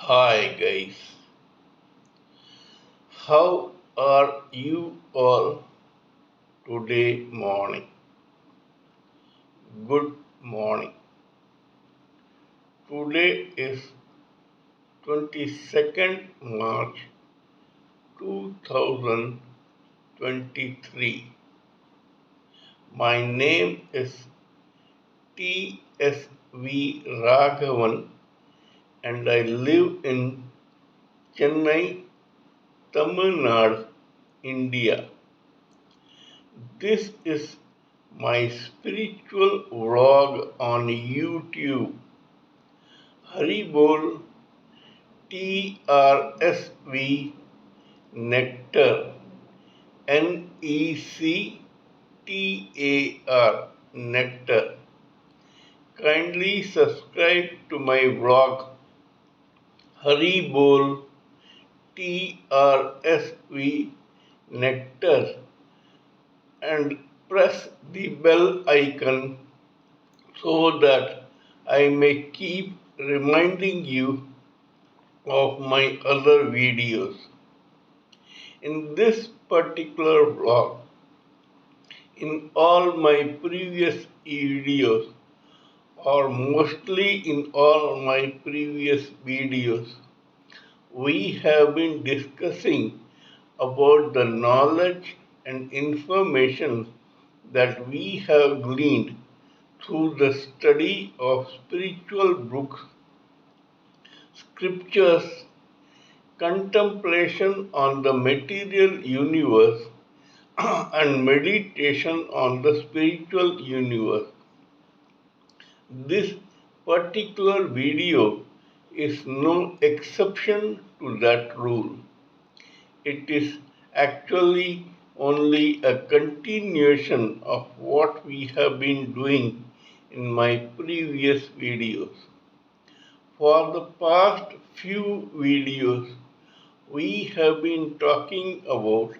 Hi guys, how are you all today morning? Good morning. Today is 22nd March 2023. My name is T.S.V. Raghavan and I live in Chennai, Tamil Nadu, India. This is my spiritual vlog on YouTube. Haribol TRSV Nectar NECTAR Nectar. Kindly subscribe to my vlog Haribol TRSV Nectar and press the bell icon so that I may keep reminding you of my other videos. In this particular vlog, in all my previous videos, or mostly in all my previous videos, we have been discussing about the knowledge and information that we have gleaned through the study of spiritual books, scriptures, contemplation on the material universe, and meditation on the spiritual universe. This particular video is no exception to that rule. It is actually only a continuation of what we have been doing in my previous videos. For the past few videos, we have been talking about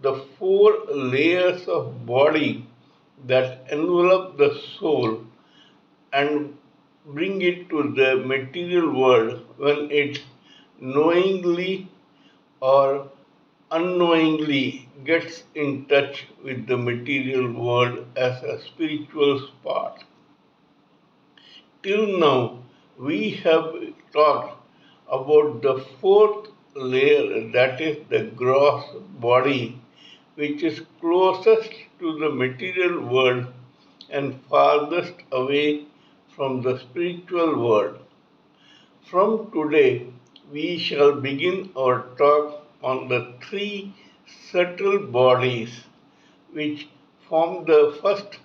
the four layers of body that envelop the soul and bring it to the material world when it knowingly or unknowingly gets in touch with the material world as a spiritual spark. Till now, we have talked about the fourth layer, that is the gross body, which is closest to the material world and farthest away from the spiritual world. From today, we shall begin our talk on the three subtle bodies which form the first,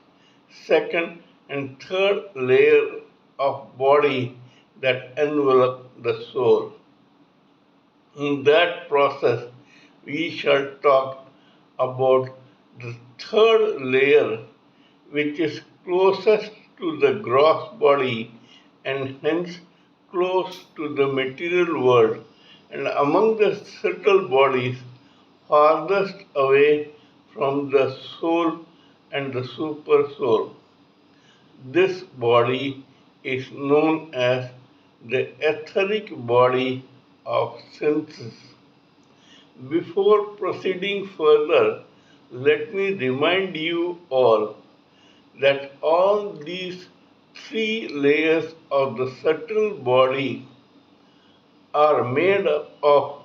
second, and third layer of body that envelop the soul. In that process, we shall talk about the third layer, which is closest to the gross body and hence close to the material world, and among the subtle bodies, farthest away from the soul and the super soul. This body is known as the etheric body of senses. Before proceeding further, let me remind you all that all these three layers of the subtle body are made up of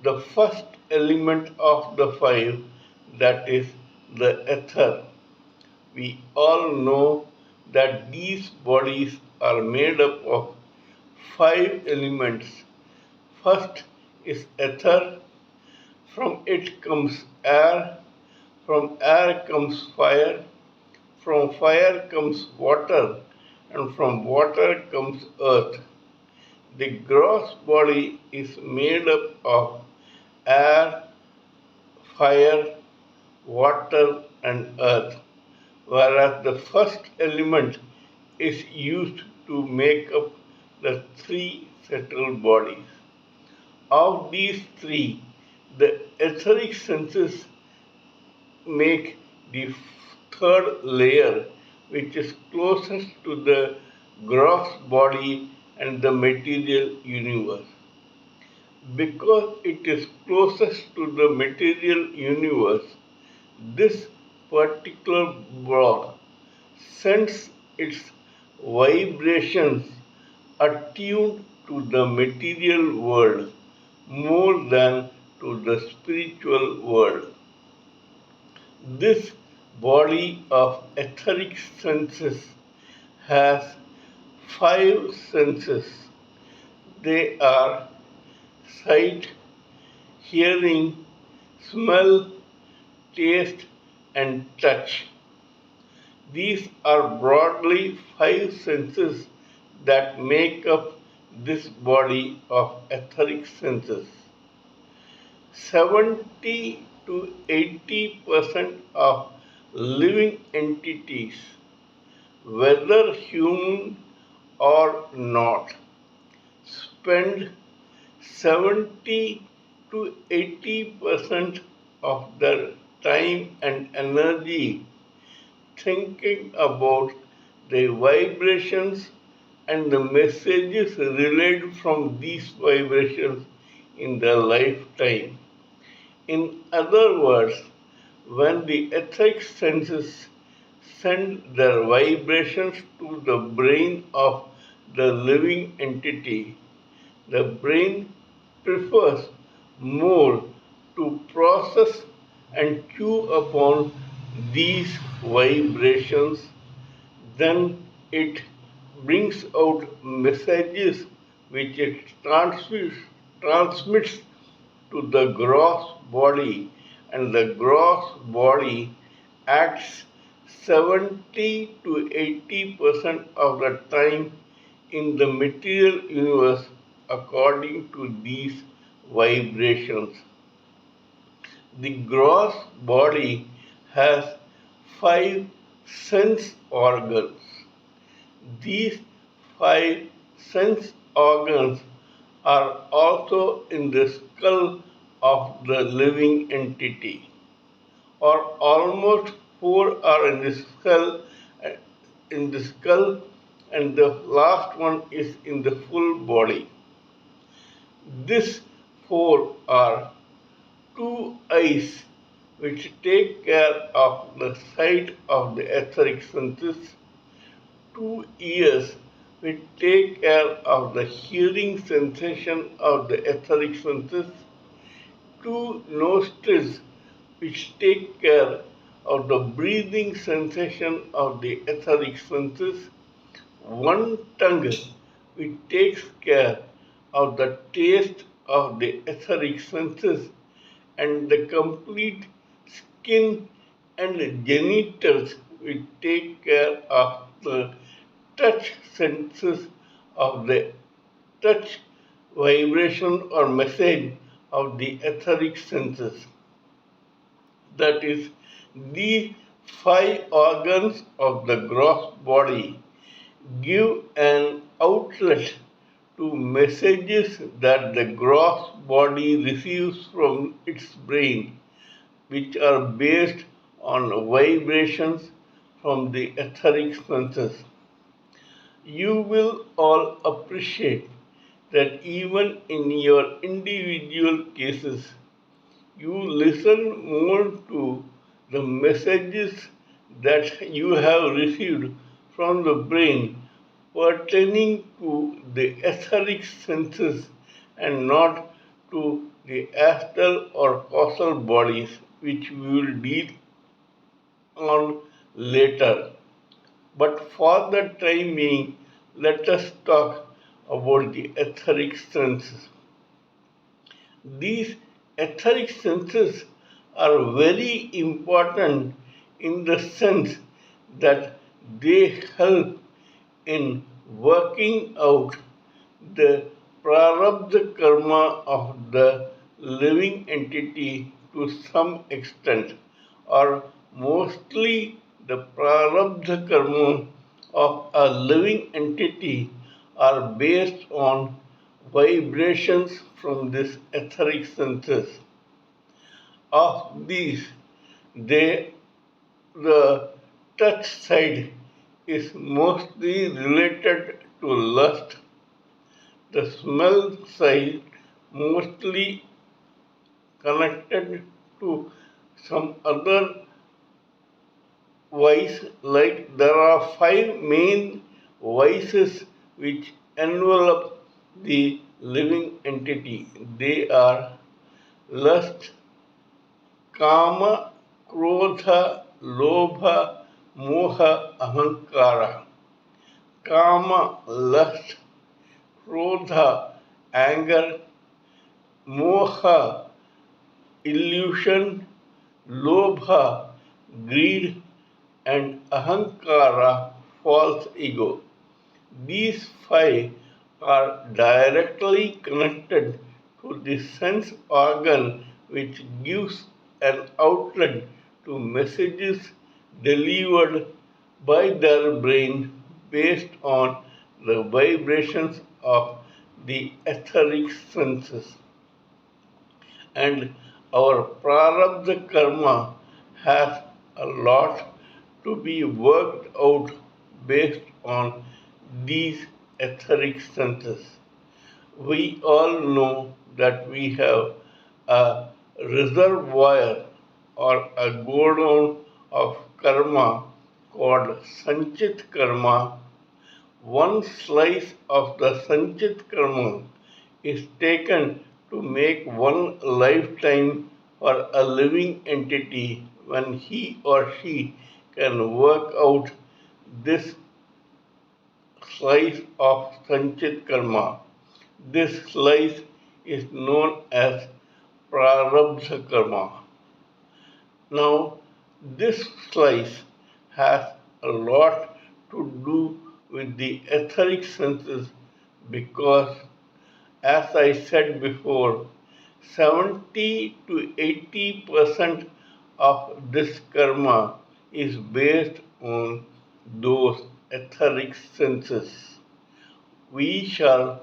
the first element of the five, that is the ether. We all know that these bodies are made up of five elements. First is ether, from it comes air, from air comes fire, from fire comes water, and from water comes earth. The gross body is made up of air, fire, water, and earth, whereas the first element is used to make up the three subtle bodies. Of these three, the etheric senses make the third layer, which is closest to the gross body and the material universe. Because it is closest to the material universe, this particular block sends its vibrations attuned to the material world more than to the spiritual world. This body of etheric senses has five senses. They are sight, hearing, smell, taste, and touch. These are broadly five senses that make up this body of etheric senses. 70 to 80% of living entities, whether human or not, spend 70 to 80% of their time and energy thinking about the vibrations and the messages relayed from these vibrations in their lifetime. In other words, when the etheric senses send their vibrations to the brain of the living entity, the brain prefers more to process and chew upon these vibrations. Then it brings out messages which it transmits to the gross body, and the gross body acts 70 to 80% of the time in the material universe according to these vibrations. The gross body has five sense organs. These five sense organs are also in the skull of the living entity, or almost four are in the skull, and the last one is in the full body. These four are two eyes, which take care of the sight of the etheric senses, two ears, which take care of the hearing sensation of the etheric senses, two nostrils, which take care of the breathing sensation of the etheric senses, one tongue, which takes care of the taste of the etheric senses, and the complete skin and genitals, which take care of the touch senses of the touch vibration or message of the etheric senses. That is, these five organs of the gross body give an outlet to messages that the gross body receives from its brain, which are based on vibrations from the etheric senses. You will all appreciate that even in your individual cases, you listen more to the messages that you have received from the brain pertaining to the etheric senses and not to the astral or causal bodies, which we will deal on later. But for the time being, let us talk about the etheric senses. These etheric senses are very important in the sense that they help in working out the prarabdha karma of the living entity to some extent, or mostly the prarabdha karma of a living entity are based on vibrations from these etheric senses. Of these, they, the touch side is mostly related to lust, the smell side mostly connected to some other vice, like there are five main vices which envelop the living entity. They are lust, kama, krodha, lobha, moha, ahankara. Kama, lust; krodha, anger; moha, illusion; lobha, greed; and ahankara, false ego. These five are directly connected to the sense organ which gives an outlet to messages delivered by their brain based on the vibrations of the etheric senses. And our prarabdha karma has a lot to be worked out based on these etheric senses. We all know that we have a reservoir or a godown of karma called Sanchit karma. One slice of the Sanchit karma is taken to make one lifetime for a living entity when he or she can work out this slice of Sanchit karma. This slice is known as prarabdha karma. Now, this slice has a lot to do with the etheric senses because, as I said before, 70 to 80% of this karma is based on those etheric senses. We shall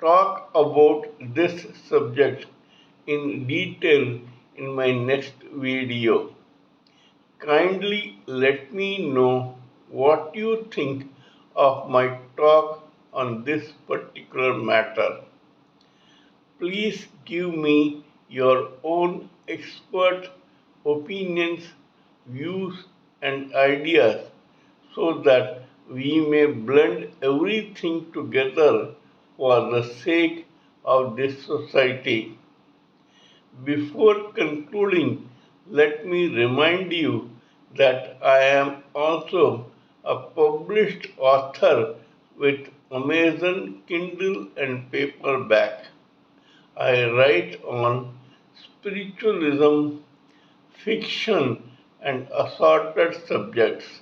talk about this subject in detail in my next video. Kindly let me know what you think of my talk on this particular matter. Please give me your own expert opinions, views, and ideas so that we may blend everything together for the sake of this society. Before concluding, let me remind you that I am also a published author with Amazon Kindle and paperback. I write on spiritualism, fiction, and assorted subjects.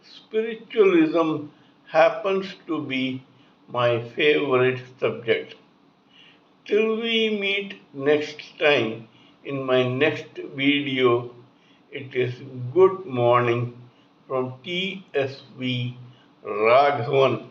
Spiritualism happens to be my favorite subject. Till we meet next time in my next video, it is good morning from TSV Raghavan.